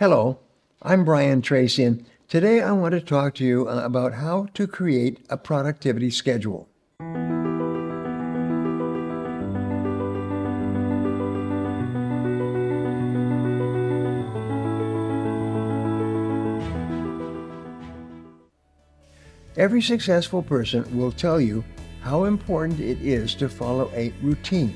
Hello, I'm Brian Tracy, and today I want to talk to you about how to create a productivity schedule. Every successful person will tell you how important it is to follow a routine.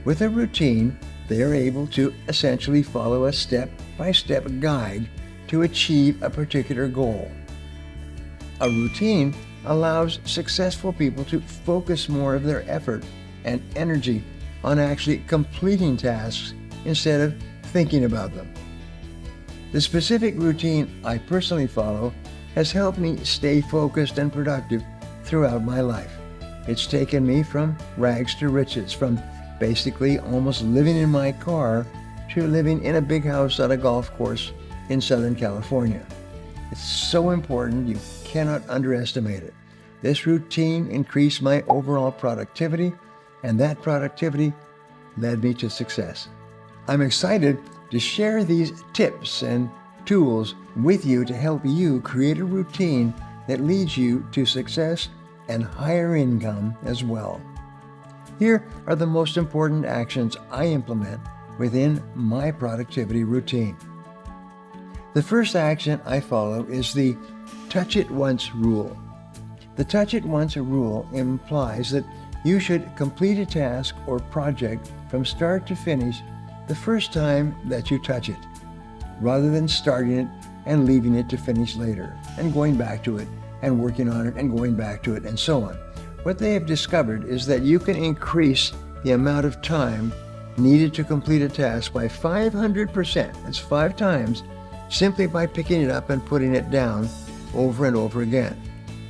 With a routine, they are able to essentially follow a step-by-step guide to achieve a particular goal. A routine allows successful people to focus more of their effort and energy on actually completing tasks instead of thinking about them. The specific routine I personally follow has helped me stay focused and productive throughout my life. It's taken me from rags to riches, from basically almost living in my car to living in a big house on a golf course in Southern California. It's so important, you cannot underestimate it. This routine increased my overall productivity, and that productivity led me to success. I'm excited to share these tips and tools with you to help you create a routine that leads you to success and higher income as well. Here are the most important actions I implement within my productivity routine. The first action I follow is the touch it once rule. The touch it once rule implies that you should complete a task or project from start to finish the first time that you touch it, rather than starting it and leaving it to finish later, and going back to it, and working on it, and going back to it, and so on. What they have discovered is that you can increase the amount of time needed to complete a task by 500%, that's 5 times, simply by picking it up and putting it down over and over again.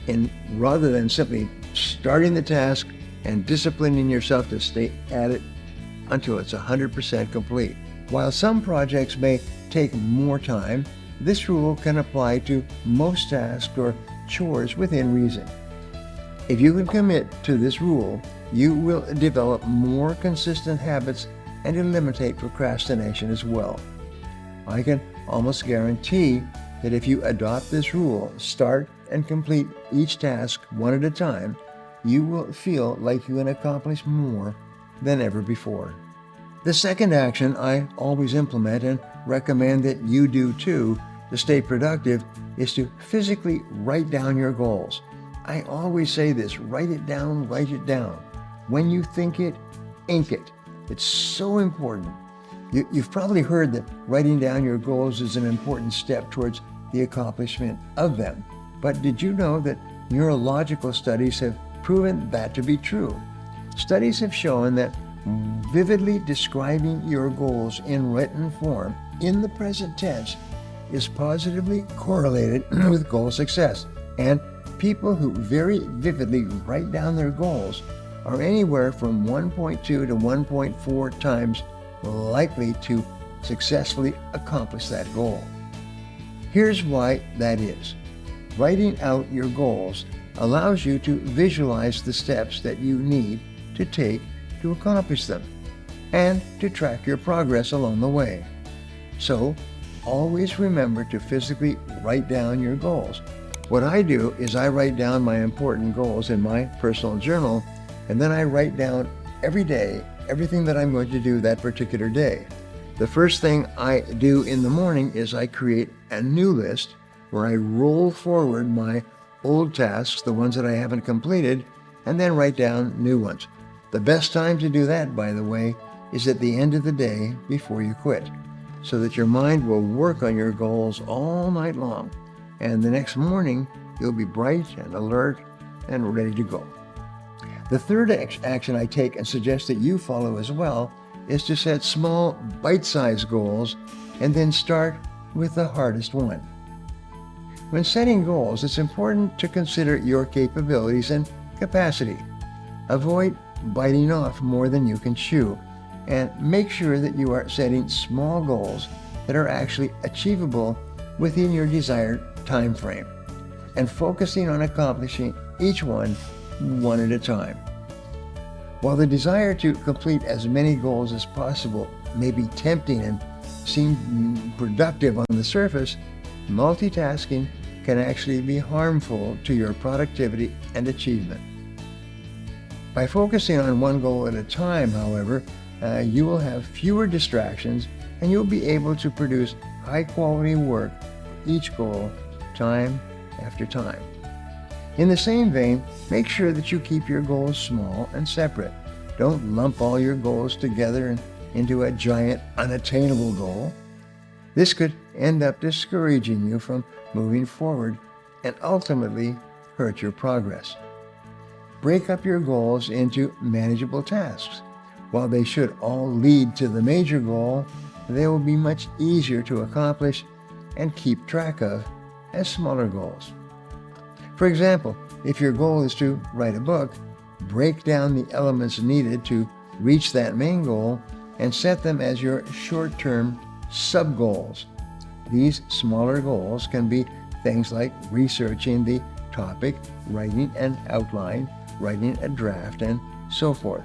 And rather than simply starting the task and disciplining yourself to stay at it until it's 100% complete. While some projects may take more time, this rule can apply to most tasks or chores within reason. If you can commit to this rule, you will develop more consistent habits and eliminate procrastination as well. I can almost guarantee that if you adopt this rule, start and complete each task one at a time, you will feel like you can accomplish more than ever before. The second action I always implement and recommend that you do too to stay productive is to physically write down your goals. I always say this, write it down, write it down. When you think it, ink it. It's so important. You've probably heard that writing down your goals is an important step towards the accomplishment of them. But did you know that neurological studies have proven that to be true? Studies have shown that vividly describing your goals in written form in the present tense is positively correlated with goal success. And people who very vividly write down their goals are anywhere from 1.2 to 1.4 times likely to successfully accomplish that goal. Here's why that is. Writing out your goals allows you to visualize the steps that you need to take to accomplish them and to track your progress along the way. So, always remember to physically write down your goals. What I do is I write down my important goals in my personal journal, and then I write down every day everything that I'm going to do that particular day. The first thing I do in the morning is I create a new list where I roll forward my old tasks, the ones that I haven't completed, and then write down new ones. The best time to do that, by the way, is at the end of the day before you quit, so that your mind will work on your goals all night long, and the next morning you'll be bright and alert and ready to go. The third action I take and suggest that you follow as well is to set small, bite-sized goals and then start with the hardest one. When setting goals, it's important to consider your capabilities and capacity. Avoid biting off more than you can chew, and make sure that you are setting small goals that are actually achievable within your desired time frame, and focusing on accomplishing each one at a time. While the desire to complete as many goals as possible may be tempting and seem productive on the surface, multitasking can actually be harmful to your productivity and achievement. By focusing on one goal at a time, however, you will have fewer distractions and you'll be able to produce high-quality work for each goal, time after time. In the same vein, make sure that you keep your goals small and separate. Don't lump all your goals together and into a giant, unattainable goal. This could end up discouraging you from moving forward and ultimately hurt your progress. Break up your goals into manageable tasks. While they should all lead to the major goal, they will be much easier to accomplish and keep track of as smaller goals. For example, if your goal is to write a book, break down the elements needed to reach that main goal and set them as your short-term sub-goals. These smaller goals can be things like researching the topic, writing an outline, writing a draft, and so forth.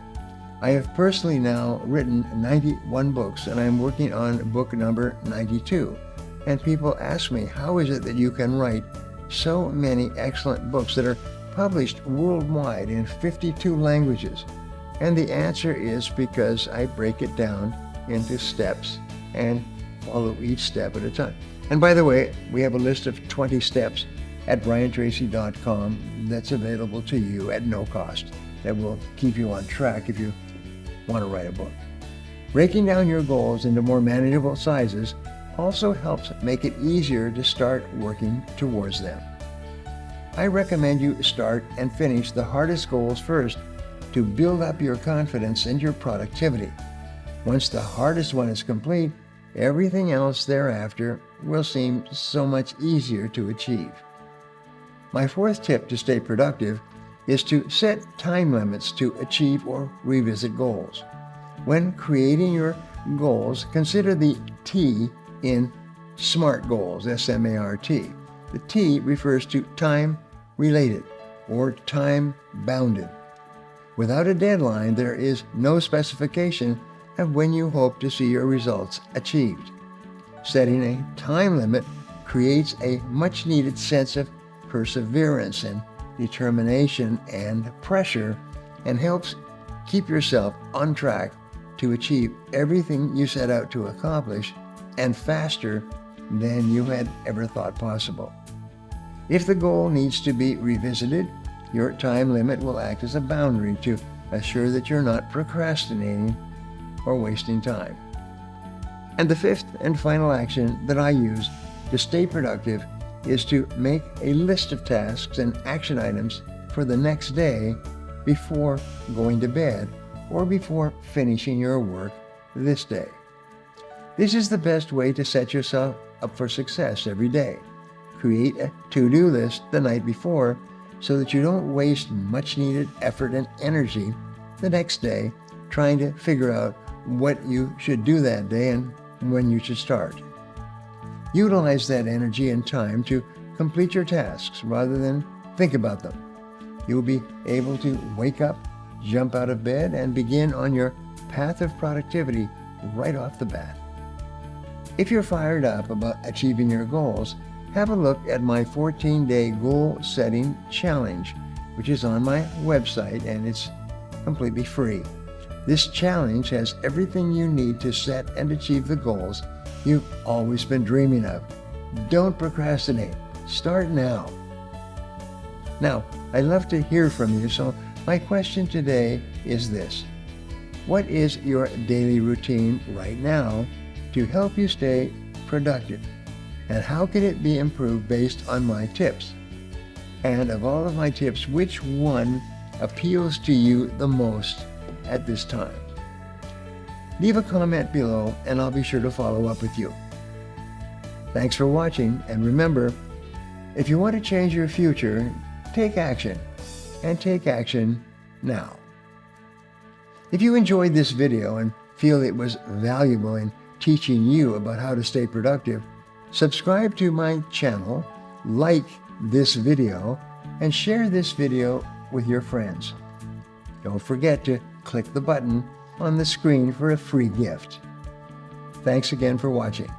I have personally now written 91 books, and I'm working on book number 92. And people ask me, how is it that you can write so many excellent books that are published worldwide in 52 languages? And the answer is because I break it down into steps and follow each step at a time. And by the way, we have a list of 20 steps at briantracy.com that's available to you at no cost that will keep you on track if you want to write a book. Breaking down your goals into more manageable sizes also helps make it easier to start working towards them. I recommend you start and finish the hardest goals first to build up your confidence and your productivity. Once the hardest one is complete, everything else thereafter will seem so much easier to achieve. My fourth tip to stay productive is to set time limits to achieve or revisit goals. When creating your goals, consider the T in SMART goals, S-M-A-R-T. The T refers to time-related or time-bounded. Without a deadline, there is no specification of when you hope to see your results achieved. Setting a time limit creates a much-needed sense of perseverance and determination and pressure, and helps keep yourself on track to achieve everything you set out to accomplish, and faster than you had ever thought possible. If the goal needs to be revisited, your time limit will act as a boundary to assure that you're not procrastinating or wasting time. And the fifth and final action that I use to stay productive is to make a list of tasks and action items for the next day before going to bed or before finishing your work this day. This is the best way to set yourself up for success every day. Create a to-do list the night before so that you don't waste much needed effort and energy the next day trying to figure out what you should do that day and when you should start. Utilize that energy and time to complete your tasks rather than think about them. You'll be able to wake up, jump out of bed, and begin on your path of productivity right off the bat. If you're fired up about achieving your goals, have a look at my 14-day goal setting challenge, which is on my website, and it's completely free. This challenge has everything you need to set and achieve the goals you've always been dreaming of. Don't procrastinate. Start now. Now, I'd love to hear from you, so my question today is this. What is your daily routine right now to help you stay productive? And how can it be improved based on my tips? And of all of my tips, which one appeals to you the most at this time? Leave a comment below and I'll be sure to follow up with you. Thanks for watching, and remember, if you want to change your future, take action, and take action now. If you enjoyed this video and feel it was valuable in teaching you about how to stay productive, subscribe to my channel, like this video, and share this video with your friends. Don't forget to click the button on the screen for a free gift. Thanks again for watching.